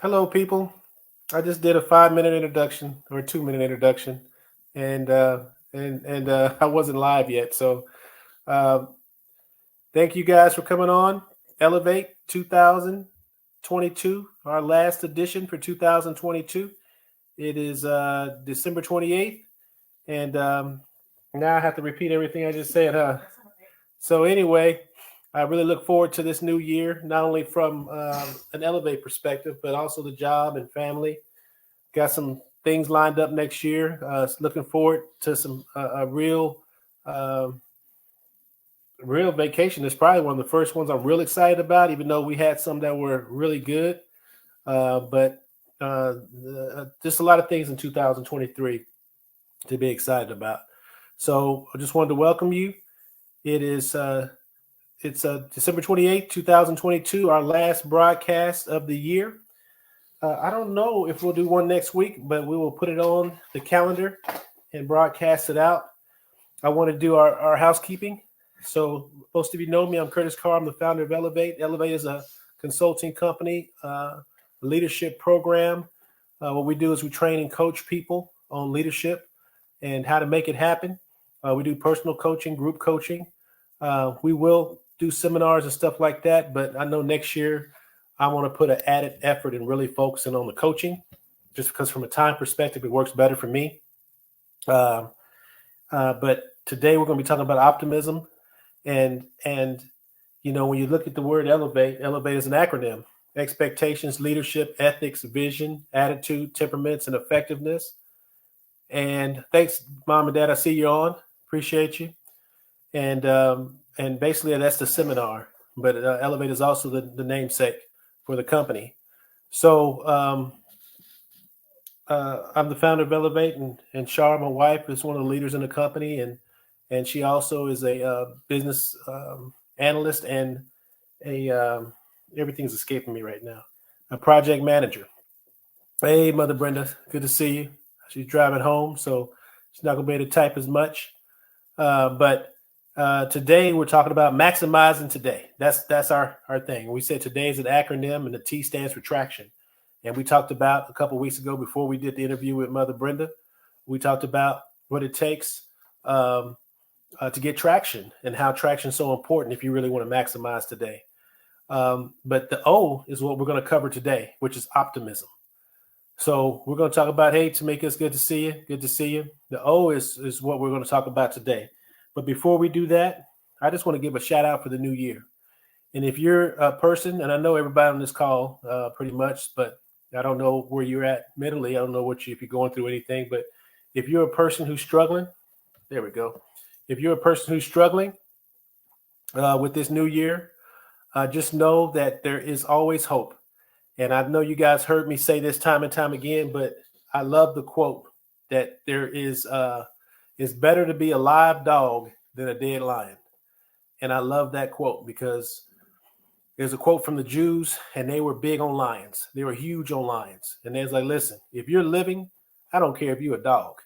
Hello, people. I just did a 5 minute introduction or a 2 minute introduction, and I wasn't live yet. So uh, thank you guys for coming on. Elevate 2022, our last edition for 2022. It is December 28th, and now I have to repeat everything I just said, huh? So anyway, I really look forward to this new year, not only from an Elevate perspective, but also the job and family. Got some things lined up next year. Looking forward to some a uh, real vacation. It's probably one of the first ones I'm real excited about, even though we had some that were really good. But just a lot of things in 2023 to be excited about. So I just wanted to welcome you. It is it's December 28th, 2022, our last broadcast of the year. I don't know if we'll do one next week, but we will put it on the calendar and broadcast it out. I want to do our housekeeping. So most of you know me. I'm Curtis Carr. I'm the founder of Elevate. Elevate is a consulting company, leadership program. What we do is we train and coach people on leadership and how to make it happen. We do personal coaching, group coaching. We will do seminars and stuff like that, but I know next year I want to put an added effort in really focusing on the coaching, just because from a time perspective, it works better for me. Uh, but today we're going to be talking about optimism, and when you look at the word elevate, elevate is an acronym: expectations, leadership, ethics, vision, attitude, temperaments, and effectiveness. And thanks, mom and dad. I see you on. Appreciate you. And basically that's the seminar. But elevate is also the namesake for the company. So I'm the founder of Elevate, and Shar, my wife, is one of the leaders in the company, and she also is a business analyst and a everything's escaping me right now, a project manager. Hey, Mother Brenda, good to see you. She's driving home, so she's not gonna be able to type as much. But today we're talking about maximizing today. That's our thing. We said today is an acronym, and the T stands for traction. And we talked about a couple of weeks ago before we did the interview with Mother Brenda. We talked about what it takes to get traction and how traction is so important if you really want to maximize today. But the O is what we're going to cover today, which is optimism. So we're going to talk about, hey, Tamika, good to see you. Good to see you. The O is what we're going to talk about today. But before we do that, I just want to give a shout out for the new year. And if you're a person, and I know everybody on this call pretty much, but I don't know where you're at mentally. I don't know if you're going through anything, but if you're a person who's struggling, there we go. If you're a person who's struggling with this new year, just know that there is always hope. And I know you guys heard me say this time and time again, but I love the quote that there is it's better to be a live dog than a dead lion. And I love that quote because there's a quote from the Jews, and they were big on lions. They were huge on lions. And they was like, listen, if you're living, I don't care if you're a dog.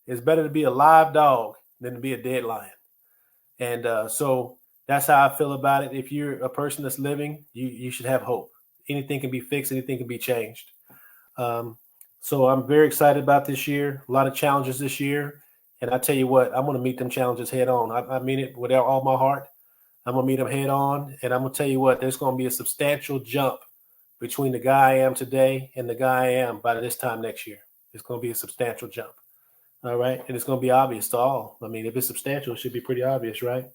It's better to be a live dog than to be a dead lion. And so that's how I feel about it. If you're a person that's living, you should have hope. Anything can be fixed. Anything can be changed. Um, so I'm very excited about this year. A lot of challenges this year. And I tell you what, I'm going to meet them challenges head on. I mean it with all my heart. I'm going to meet them head on. And I'm going to tell you what, there's going to be a substantial jump between the guy I am today and the guy I am by this time next year. It's going to be a substantial jump. All right. And it's going to be obvious to all. I mean, if it's substantial, it should be pretty obvious, right?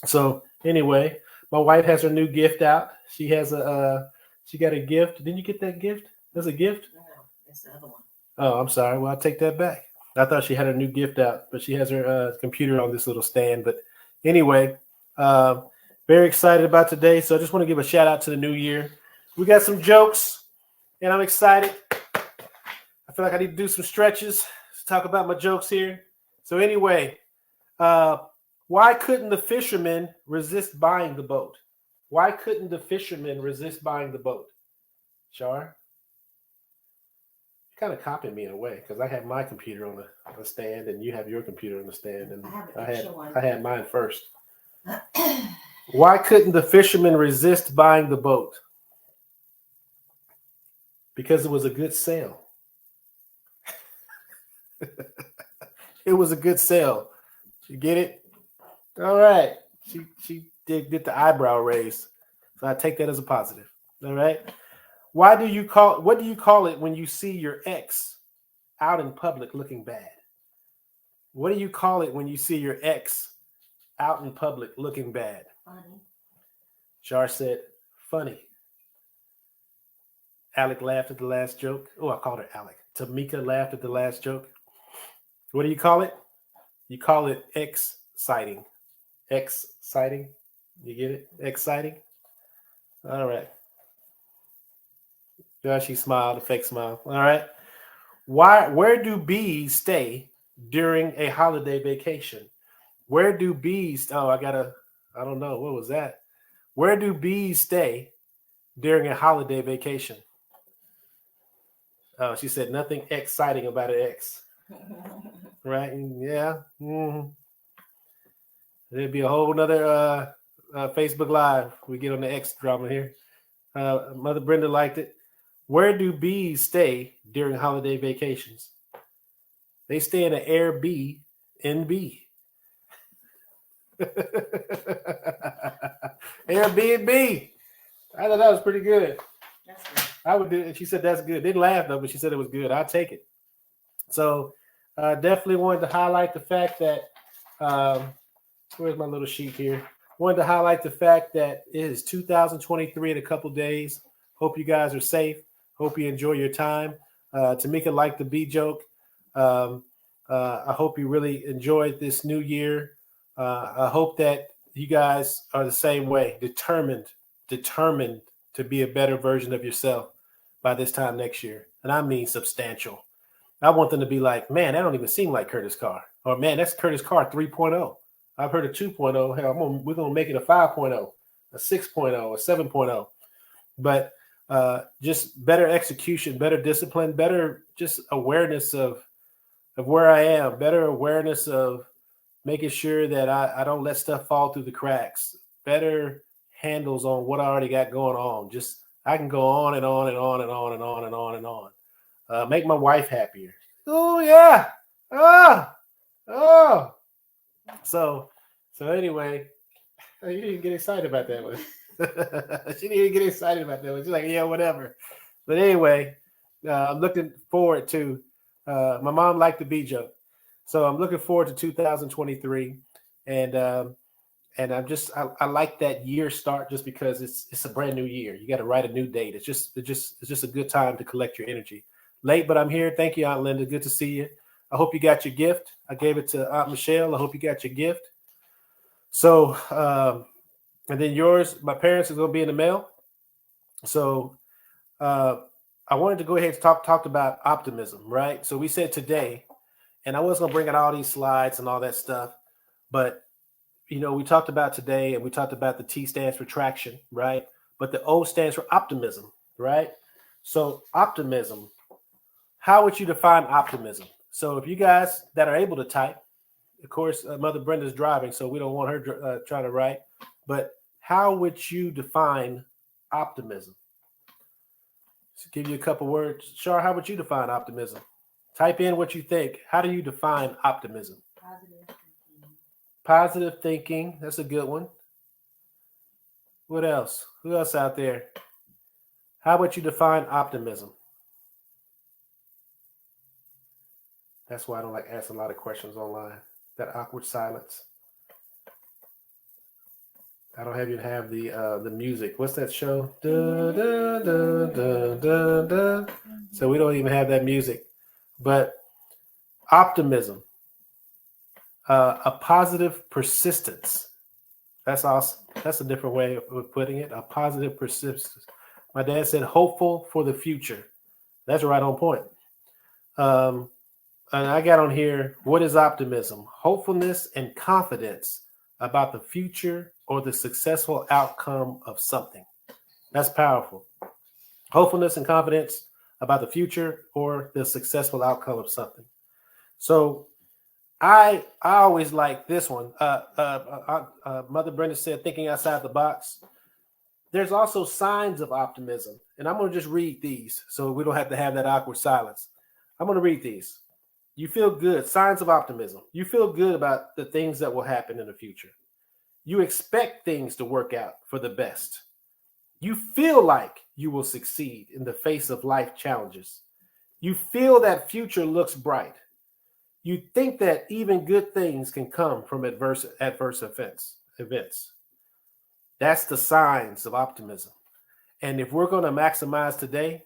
So anyway, my wife has her new gift out. She has she got a gift. Didn't you get that gift? There's a gift? No, it's the other one. Oh, I'm sorry. Well, I'll take that back. I thought she had her new gift out, but she has her computer on this little stand. But anyway, uh, very excited about today. So I just want to give a shout out to the new year. We got some jokes, and I'm excited. I feel like I need to do some stretches to talk about my jokes here. So anyway, why couldn't the fisherman resist buying the boat? Why couldn't the fisherman resist buying the boat? Char? Kind of copying me in a way because I have my computer on the stand and you have your computer on the stand, and I had mine first. Why couldn't the fisherman resist buying the boat? Because it was a good sale. It was a good sale. You get it? All right. She did the eyebrow raise. So I take that as a positive. All right. What do you call it when you see your ex out in public looking bad? What do you call it when you see your ex out in public looking bad? Funny. Char said, funny. Alec laughed at the last joke. Oh, I called her Alec. Tamika laughed at the last joke. What do you call it? You call it exciting. Exciting. You get it? Exciting. All right. Yeah, she smiled, a fake smile. All right. Where do bees stay during a holiday vacation? Where do bees? Oh, I don't know. What was that? Where do bees stay during a holiday vacation? Oh, she said nothing exciting about an X. Right? Yeah. Mm-hmm. There'd be a whole nother Facebook Live. We get on the X drama here. Mother Brenda liked it. Where do bees stay during holiday vacations? They stay in an Airbnb. Airbnb. I thought that was pretty good. That's good. I would do it. She said that's good. Didn't laugh though, but she said it was good. I'll take it. So definitely wanted to highlight the fact that where's my little sheet here? Wanted to highlight the fact that it is 2023 in a couple days. Hope you guys are safe. Hope you enjoy your time. Tamika liked the B joke. I hope you really enjoyed this new year. I hope that you guys are the same way, determined to be a better version of yourself by this time next year. And I mean substantial. I want them to be like, man, that don't even seem like Curtis Carr. Or, man, that's Curtis Carr 3.0. I've heard of 2.0. Hell, we're going to make it a 5.0, a 6.0, a 7.0. But just better execution, better discipline, better just awareness of where I am, better awareness of making sure that I don't let stuff fall through the cracks, better handles on what I already got going on. Just I can go on and on and on and on and on and on and on. Make my wife happier. Oh yeah. Oh. So anyway, you didn't get excited about that one. She didn't get excited about that one. She's like, yeah, whatever. But anyway, I'm looking forward to. My mom liked the B joke, so I'm looking forward to 2023, and I like that year start just because it's a brand new year. You got to write a new date. It's just a good time to collect your energy. Late, but I'm here. Thank you, Aunt Linda. Good to see you. I hope you got your gift. I gave it to Aunt Michelle. I hope you got your gift. So, and then yours, my parents is going to be in the mail. So, I wanted to go ahead and talk about optimism, right? So we said today, and I was going to bring out all these slides and all that stuff, but we talked about today, and we talked about the T stands for traction, right? But the O stands for optimism, right? So optimism. How would you define optimism? So if you guys that are able to type, of course, Mother Brenda's driving, so we don't want her trying to write. But how would you define optimism? To give you a couple words. Shar, how would you define optimism? Type in what you think. How do you define optimism? Positive thinking. Positive thinking. That's a good one. What else? Who else out there? How would you define optimism? That's why I don't like asking a lot of questions online. That awkward silence. I don't even have the music. What's that show? Da, da, da, da, da, da. So we don't even have that music. But optimism, a positive persistence. That's awesome. That's a different way of putting it. A positive persistence. My dad said hopeful for the future. That's right on point. And I got on here, what is optimism? Hopefulness and confidence about the future or the successful outcome of something. That's powerful. Hopefulness and confidence about the future or the successful outcome of something. So I always like this one. Mother Brenda said, thinking outside the box. there's also signs of optimism. And I'm going to just read these so we don't have to have that awkward silence. I'm going to read these. You feel good. Signs of optimism. You feel good about the things that will happen in the future. You expect things to work out for the best. You feel like you will succeed in the face of life challenges. You feel that future looks bright. You think that even good things can come from adverse events. That's the signs of optimism. And if we're going to maximize today,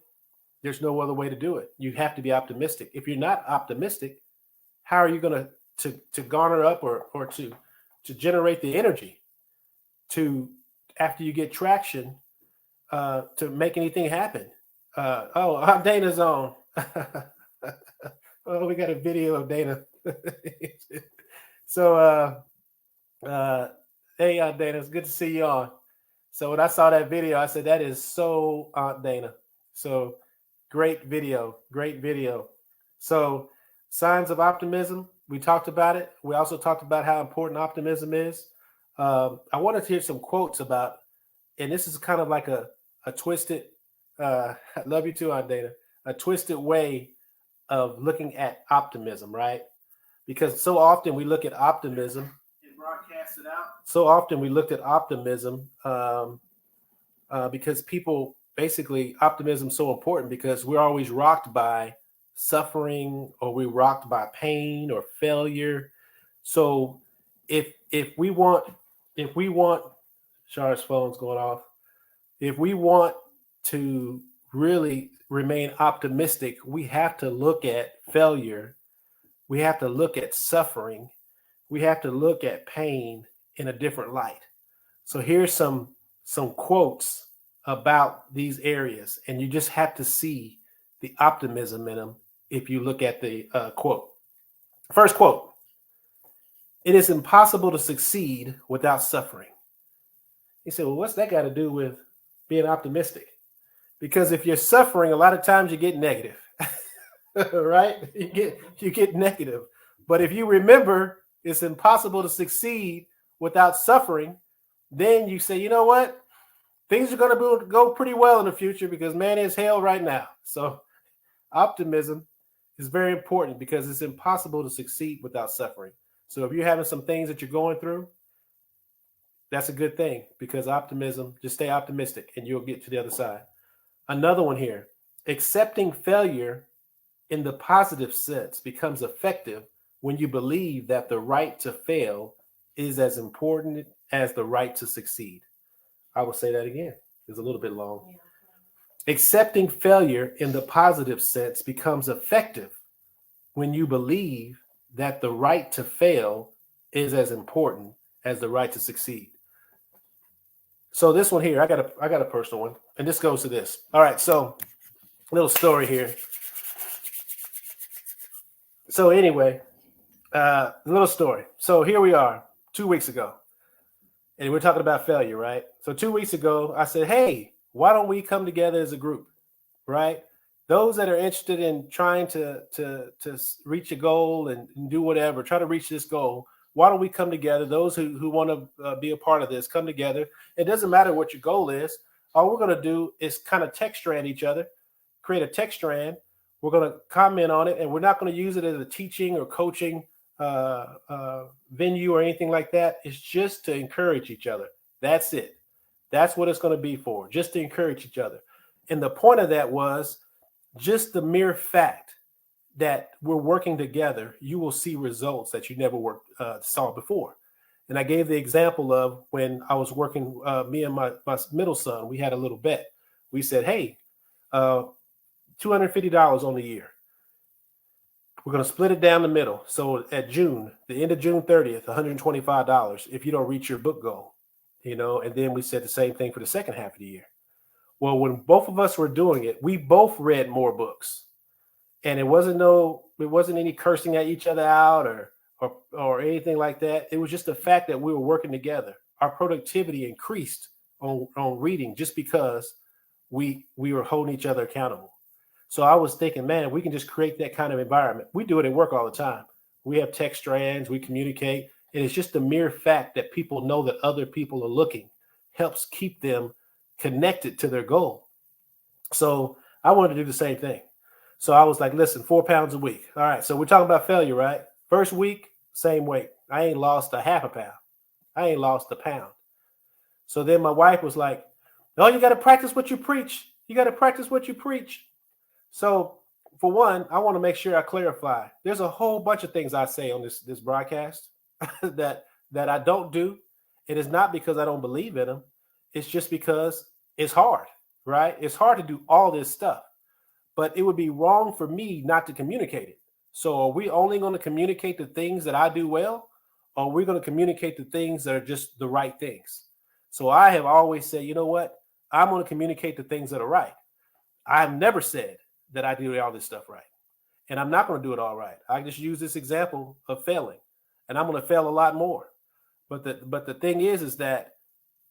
there's no other way to do it. You have to be optimistic. If you're not optimistic, how are you going to garner up or to generate the energy to, after you get traction, to make anything happen? Oh, Dana's on. Oh, we got a video of Dana. So, hey, Aunt Dana, it's good to see you on. So when I saw that video, I said, that is so Aunt Dana. So great video, great video. So signs of optimism, we talked about it. We also talked about how important optimism is. I wanted to hear some quotes about, and this is kind of like a twisted, I love you too, Aunt Dana, a twisted way of looking at optimism, right? Because so often we look at optimism and broadcast it out. So often we looked at optimism because people basically, optimism is so important because we're always rocked by suffering, or we're rocked by pain or failure. So if we want Char's phone's going off. If we want to really remain optimistic, we have to look at failure. We have to look at suffering. We have to look at pain in a different light. So here's some quotes about these areas, and you just have to see the optimism in them if you look at the quote. First quote: "It is impossible to succeed without suffering." He said, well, what's that got to do with being optimistic? Because if you're suffering, a lot of times you get negative, right? You get negative. But if you remember it's impossible to succeed without suffering, then you say, you know what? Things are going to go pretty well in the future because man, it's hell right now. So optimism is very important because it's impossible to succeed without suffering. So if you're having some things that you're going through, that's a good thing, because optimism, just stay optimistic and you'll get to the other side. Another one here: accepting failure in the positive sense becomes effective when you believe that the right to fail is as important as the right to succeed. I will say that again. It's a little bit long. Yeah. Accepting failure in the positive sense becomes effective when you believe that the right to fail is as important as the right to succeed. So this one here, I got a personal one, and this goes to this. All right, so little story here. So anyway, little story. So here we are 2 weeks ago, and we're talking about failure, right? So 2 weeks ago, I said, hey, why don't we come together as a group, right? Those that are interested in trying to reach a goal and do whatever, try to reach this goal, why don't we come together? Those who want to be a part of this, come together. It doesn't matter what your goal is. All we're going to do is kind of text strand each other, create a text strand. We're going to comment on it, and we're not going to use it as a teaching or coaching venue or anything like that. It's just to encourage each other. That's it. That's what it's going to be for, just to encourage each other. And the point of that was just the mere fact that we're working together, you will see results that you never saw before. And I gave the example of when I was working, me and my middle son, we had a little bet. We said, hey, $250 on the year. We're going to split it down the middle. So at June, the end of June 30th, $125 if you don't reach your book goal, and then we said the same thing for the second half of the year. Well, when both of us were doing it, we both read more books. And it wasn't any cursing at each other out or anything like that. It was just the fact that we were working together. Our productivity increased on reading just because we were holding each other accountable. So I was thinking, man, we can just create that kind of environment. We do it at work all the time. We have text strands, we communicate, and it's just the mere fact that people know that other people are looking helps keep them connected to their goal. So I wanted to do the same thing. So I was like, listen, 4 pounds a week. All right. So we're talking about failure, right? First week, same weight. I ain't lost a half a pound. I ain't lost a pound. So then my wife was like, no, you got to practice what you preach. You got to practice what you preach. So for one, I want to make sure I clarify. There's a whole bunch of things I say on this broadcast that I don't do. It is not because I don't believe in them. It's just because it's hard, right? It's hard to do all this stuff, but it would be wrong for me not to communicate it. So are we only going to communicate the things that I do well, or are we going to communicate the things that are just the right things? So I have always said, you know what? I'm going to communicate the things that are right. I've never said that I do all this stuff right. And I'm not going to do it all right. I just use this example of failing. And I'm going to fail a lot more. But the thing is that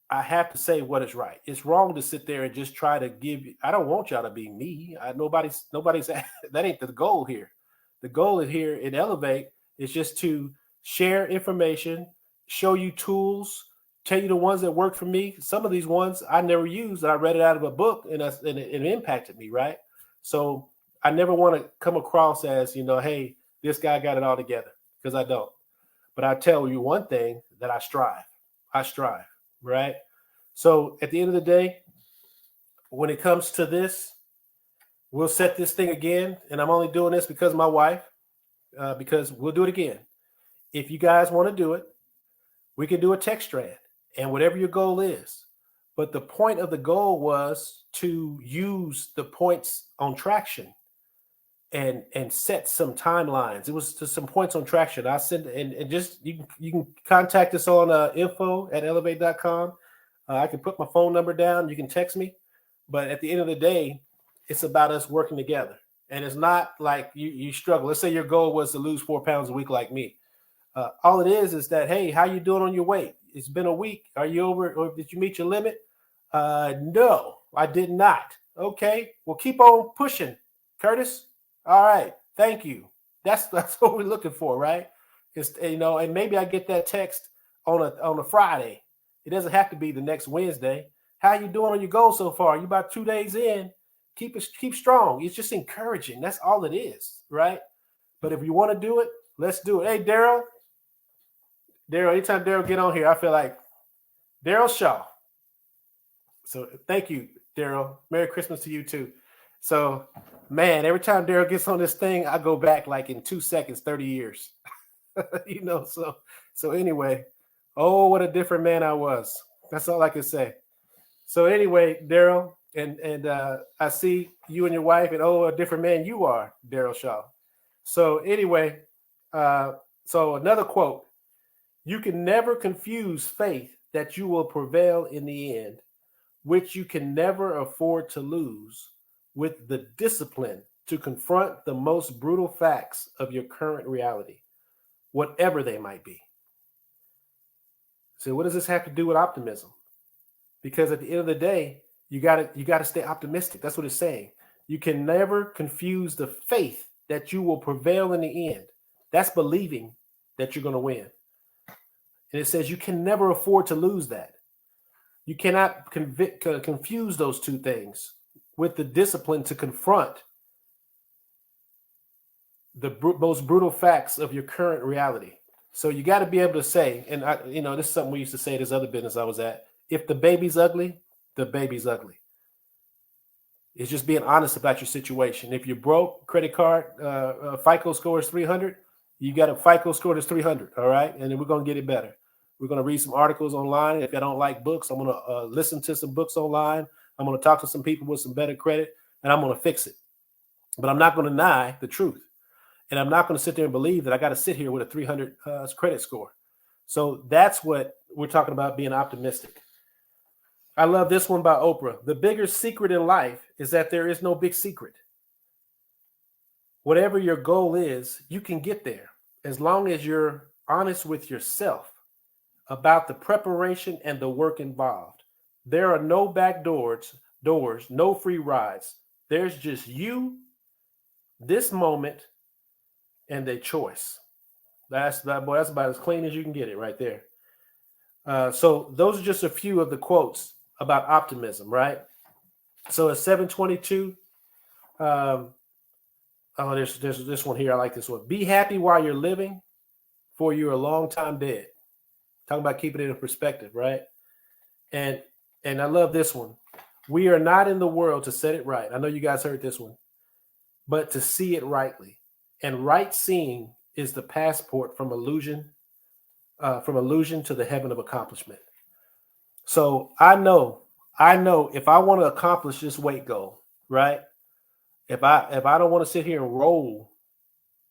I have to say what is right. It's wrong to sit there and just try to give you. I don't want y'all to be me. Nobody's that ain't the goal here. The goal is here in Elevate is just to share information, show you tools, tell you the ones that work for me. Some of these ones I never used. I read it out of a book and it impacted me, right? So I never want to come across as, hey, this guy got it all together, because I don't. But I tell you one thing, that I strive. Right? So at the end of the day, when it comes to this, we'll set this thing again. And I'm only doing this because of my wife, because we'll do it again. If you guys want to do it, we can do a text strand and whatever your goal is. But the point of the goal was to use the points on traction and set some timelines. It was just some points on traction. I sent and just you can contact us on info@elevate.com. I can put my phone number down. You can text me. But at the end of the day, it's about us working together. And it's not like you struggle. Let's say your goal was to lose 4 pounds a week like me. All it is that, hey, how you doing on your weight? It's been a week. Are you over, or did you meet your limit? No, I did not. Okay, well, keep on pushing, Curtis. All right, thank you. That's what we're looking for, right? It's, and maybe I get that text on a Friday. It doesn't have to be the next Wednesday. How you doing on your goal so far? You about 2 days in. Keep strong. It's just encouraging. That's all it is, right? But if you want to do it, let's do it. Hey, Daryl, anytime Daryl get on here, I feel like Daryl Shaw. So thank you, Daryl. Merry Christmas to you too. So, man, every time Daryl gets on this thing, I go back like in 2 seconds, 30 years. So anyway, oh, what a different man I was. That's all I can say. So anyway, Daryl, and I see you and your wife, and oh, a different man you are, Daryl Shaw. So anyway, so another quote: "You can never confuse faith that you will prevail in the end, which you can never afford to lose, with the discipline to confront the most brutal facts of your current reality, whatever they might be." So what does this have to do with optimism? Because at the end of the day, you gotta stay optimistic. That's what it's saying. You can never confuse the faith that you will prevail in the end. That's believing that you're going to win. And it says you can never afford to lose that. You cannot confuse those two things with the discipline to confront the most brutal facts of your current reality. So you got to be able to say, and this is something we used to say at this other business I was at: if the baby's ugly, the baby's ugly. It's just being honest about your situation. If you're broke, credit card, FICO score is 300, you got a FICO score that's 300, all right? And then we're going to get it better. We're going to read some articles online. If I don't like books, I'm going to listen to some books online. I'm going to talk to some people with some better credit, and I'm going to fix it. But I'm not going to deny the truth. And I'm not going to sit there and believe that I got to sit here with a 300 credit score. So that's what we're talking about, being optimistic. I love this one by Oprah. The bigger secret in life is that there is no big secret. Whatever your goal is, you can get there as long as you're honest with yourself about the preparation and the work involved. There are no back doors, no free rides. There's just you, this moment, and a choice. That's about as clean as you can get it right there. So those are just a few of the quotes about optimism, right? So at 722, um, oh, there's this one here. I like this one. Be happy while you're living, for you're a long time dead. Talking about keeping it in perspective, right? And and I love this one. We are not in the world to set it right. I know you guys heard this one, but to see it rightly. And right seeing is the passport from illusion to the heaven of accomplishment. So I know if I want to accomplish this weight goal, right? If I don't want to sit here and roll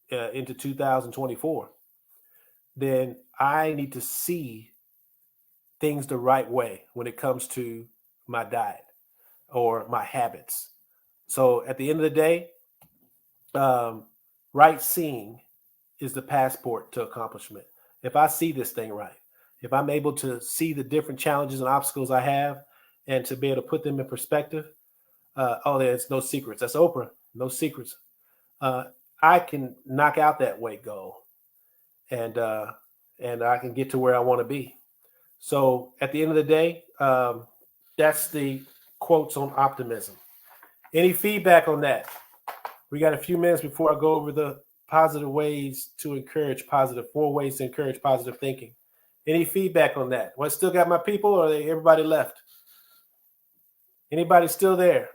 into 2024, then I need to see things the right way when it comes to my diet or my habits. So at the end of the day, right seeing is the passport to accomplishment. If I see this thing right, if I'm able to see the different challenges and obstacles I have and to be able to put them in perspective, oh, there's no secrets. That's Oprah. No secrets. Uh, I can knock out that weight goal and I can get to where I want to be. So at the end of the day, that's the quotes on optimism. Any feedback on that? We got a few minutes before I go over the positive ways to encourage positive, 4 ways to encourage positive thinking. Any feedback on that? Well, I still got my people, or everybody left? Anybody still there?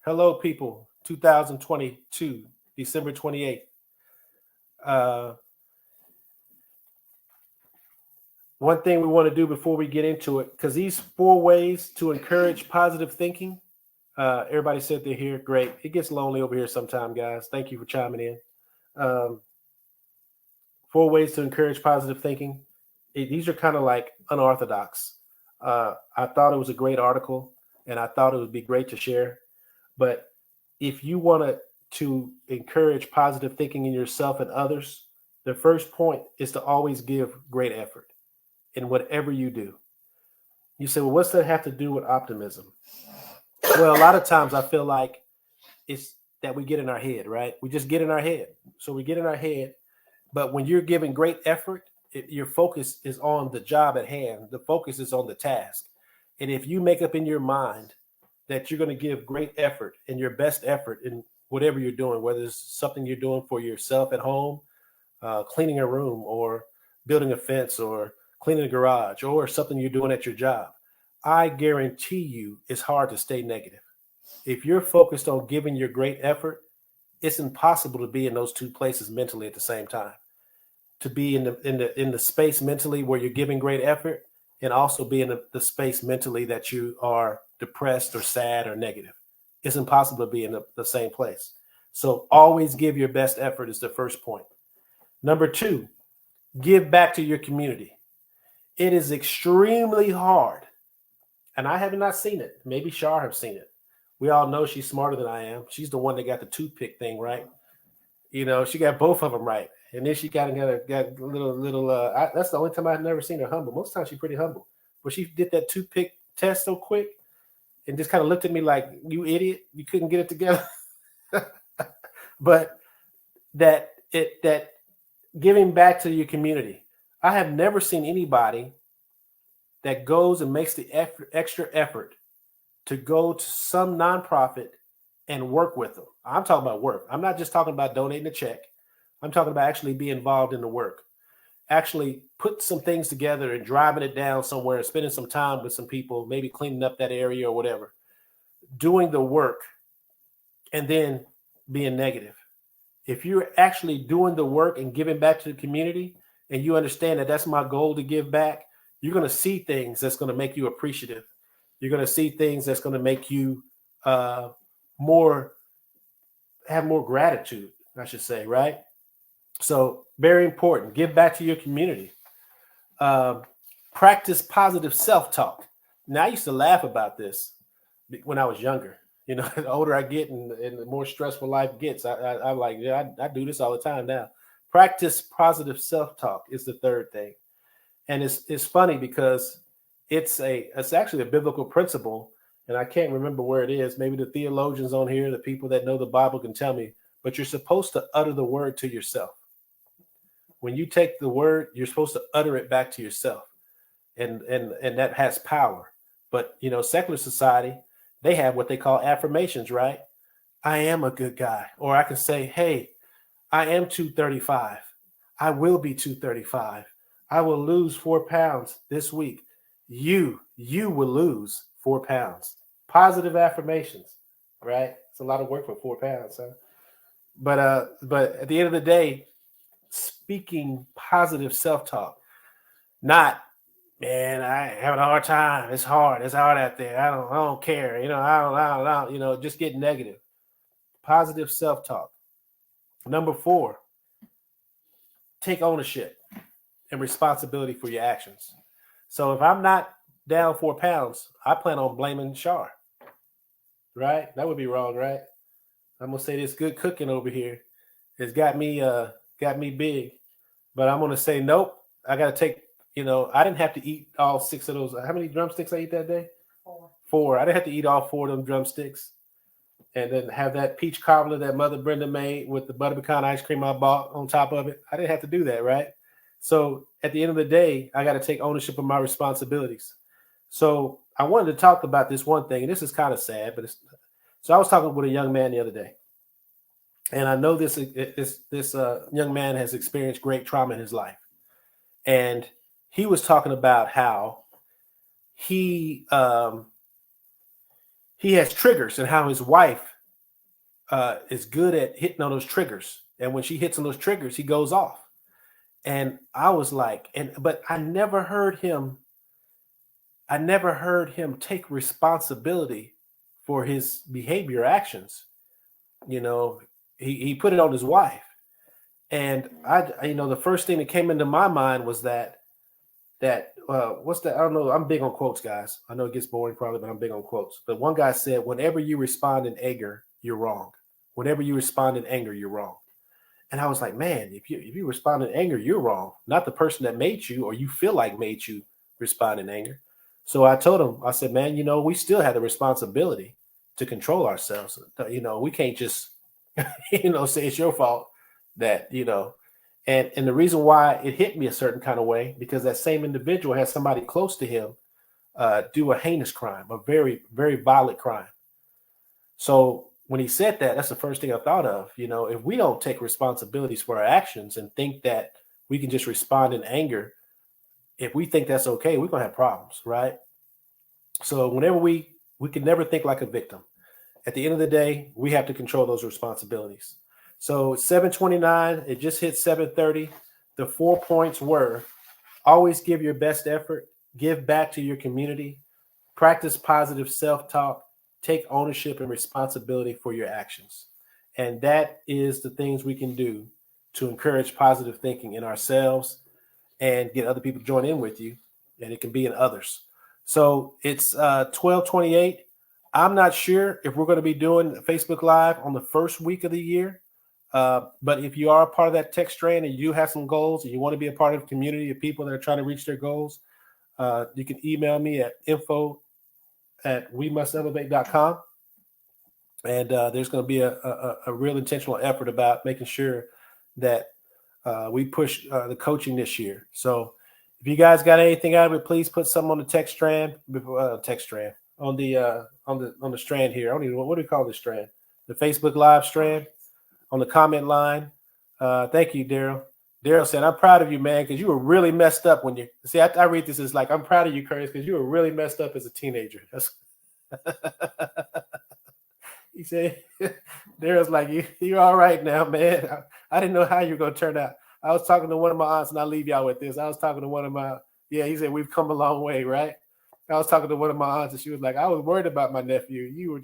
Hello, people. 2022, December 28th. One thing we want to do before we get into it, because these 4 ways to encourage positive thinking, everybody said they're here. Great. It gets lonely over here sometime, guys. Thank you for chiming in. 4 ways to encourage positive thinking. These are kind of like unorthodox. I thought it was a great article, and I thought it would be great to share. But if you want to encourage positive thinking in yourself and others, the first point is to always give great effort in whatever you do. You say, well, what's that have to do with optimism? Well, a lot of times I feel like it's that we get in our head, right? We just get in our head. So we get in our head. But when you're giving great effort, your focus is on the job at hand. The focus is on the task. And if you make up in your mind that you're going to give great effort and your best effort in whatever you're doing, whether it's something you're doing for yourself at home, cleaning a room or building a fence or cleaning a garage or something you're doing at your job, I guarantee you it's hard to stay negative. If you're focused on giving your great effort, it's impossible to be in those 2 places mentally at the same time. To be in the space mentally where you're giving great effort, and also be in the space mentally that you are depressed or sad or negative. It's impossible to be in the same place. So always give your best effort is the first point. Number 2, give back to your community. It is extremely hard, and I have not seen it. Maybe Shar have seen it. We all know she's smarter than I am. She's the one that got the toothpick thing right. You know, she got both of them right. And then she got a little. That's the only time I've never seen her humble. Most times she's pretty humble, but she did that toothpick test so quick and just kind of looked at me like, "You idiot! You couldn't get it together." But that giving back to your community, I have never seen anybody that goes and makes the extra effort to go to some nonprofit and work with them. I'm talking about work. I'm not just talking about donating a check. I'm talking about actually be involved in the work, actually put some things together and driving it down somewhere and spending some time with some people, maybe cleaning up that area or whatever, doing the work and then being negative. If you're actually doing the work and giving back to the community and you understand that that's my goal to give back, you're going to see things that's going to make you appreciative. You're going to see things that's going to make you have more gratitude, I should say, right? So very important. Give back to your community. Practice positive self-talk. Now, I used to laugh about this when I was younger. You know, the older I get and the more stressful life gets, I'm like, yeah, I do this all the time now. Practice positive self-talk is the third thing. And it's funny because it's actually a biblical principle, and I can't remember where it is. Maybe the theologians on here, the people that know the Bible can tell me, but you're supposed to utter the word to yourself. When you take the word, you're supposed to utter it back to yourself. And that has power. But secular society, they have what they call affirmations, right? I am a good guy. Or I can say, hey, I am 235. I will be 235. I will lose 4 pounds this week. You will lose 4 pounds. Positive affirmations, right? It's a lot of work for 4 pounds, huh? But at the end of the day, speaking positive self-talk, not, man, I having a hard time. It's hard. It's hard out there. I don't care. I don't, just get negative. Positive self-talk. Number 4, take ownership and responsibility for your actions. So if I'm not down 4 pounds, I plan on blaming Shar, right? That would be wrong, right? I'm gonna say this good cooking over here has got me big, but I'm gonna say nope. I gotta take. I didn't have to eat all 6 of those. How many drumsticks I eat that day? 4. 4. I didn't have to eat all 4 of them drumsticks, and then have that peach cobbler that Mother Brenda made with the butter pecan ice cream I bought on top of it. I didn't have to do that, right? So at the end of the day, I got to take ownership of my responsibilities. So I wanted to talk about this one thing, and this is kind of sad, but so I was talking with a young man the other day, and I know this young man has experienced great trauma in his life, and he was talking about how he he has triggers and how his wife is good at hitting on those triggers, and when she hits on those triggers, he goes off. And I was like, but I never heard him take responsibility for his behavior actions. You know, he put it on his wife. And the first thing that came into my mind was what's that? I don't know. I'm big on quotes, guys. I know it gets boring probably, but I'm big on quotes. But one guy said, whenever you respond in anger, you're wrong. Whenever you respond in anger, you're wrong. And I was like, man, if you respond in anger, you're wrong. Not the person that made you or you feel like made you respond in anger. So I told him, I said, man, we still have the responsibility to control ourselves. We can't just, say it's your fault that. And the reason why it hit me a certain kind of way, because that same individual has somebody close to him do a heinous crime, a very, very violent crime. So when he said that, that's the first thing I thought of. If we don't take responsibilities for our actions and think that we can just respond in anger, if we think that's okay, we're gonna have problems, right? So whenever we can never think like a victim. At the end of the day, we have to control those responsibilities. So 7:29, it just hit 7:30. The 4 points were: always give your best effort, give back to your community, practice positive self-talk, take ownership and responsibility for your actions. And that is the things we can do to encourage positive thinking in ourselves and get other people to join in with you. And it can be in others. So it's 12:28. I'm not sure if we're going to be doing Facebook Live on the first week of the year. But if you are a part of that tech strand and you have some goals and you want to be a part of a community of people that are trying to reach their goals, you can email me at info@wemustelevate.com. And there's going to be a real intentional effort about making sure that we push the coaching this year. So if you guys got anything out of it, please put something on the text strand, on the strand here. I don't even know, what do we call this strand? The Facebook Live strand on the comment line. Thank you, Daryl. Daryl said, I'm proud of you, man, because you were really messed up when you see. I read this as like, I'm proud of you, Curtis, because you were really messed up as a teenager. He said, Daryl's like, you're all right now, man. I didn't know how you're going to turn out. I was talking to one of my aunts, and I'll leave y'all with this. I was talking to one of my, he said, we've come a long way, right? I was talking to one of my aunts, and she was like, I was worried about my nephew. You were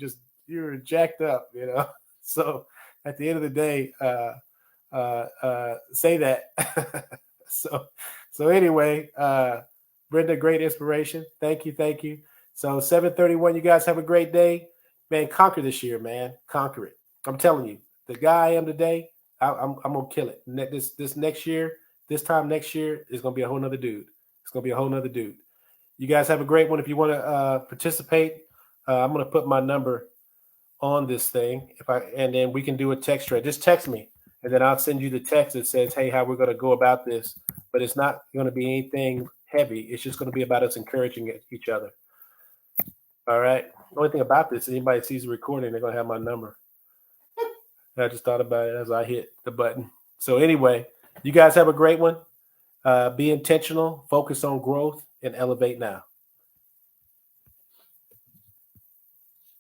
jacked up, So at the end of the day, say that. So anyway, Brenda, great inspiration. Thank you. So 7:31, you guys have a great day. Man, conquer this year, man. Conquer it. I'm telling you, the guy I am today, I'm gonna kill it. This next year, this time next year is gonna be a whole nother dude. It's gonna be a whole nother dude. You guys have a great one. If you want to participate, I'm gonna put my number on this thing. And then we can do a text thread. Just text me, and then I'll send you the text that says, hey, how we're gonna go about this. But it's not gonna be anything heavy. It's just gonna be about us encouraging each other. All right. The only thing about this, anybody sees the recording, they're gonna have my number. I just thought about it as I hit the button. So anyway, you guys have a great one. Be intentional, focus on growth, and elevate now.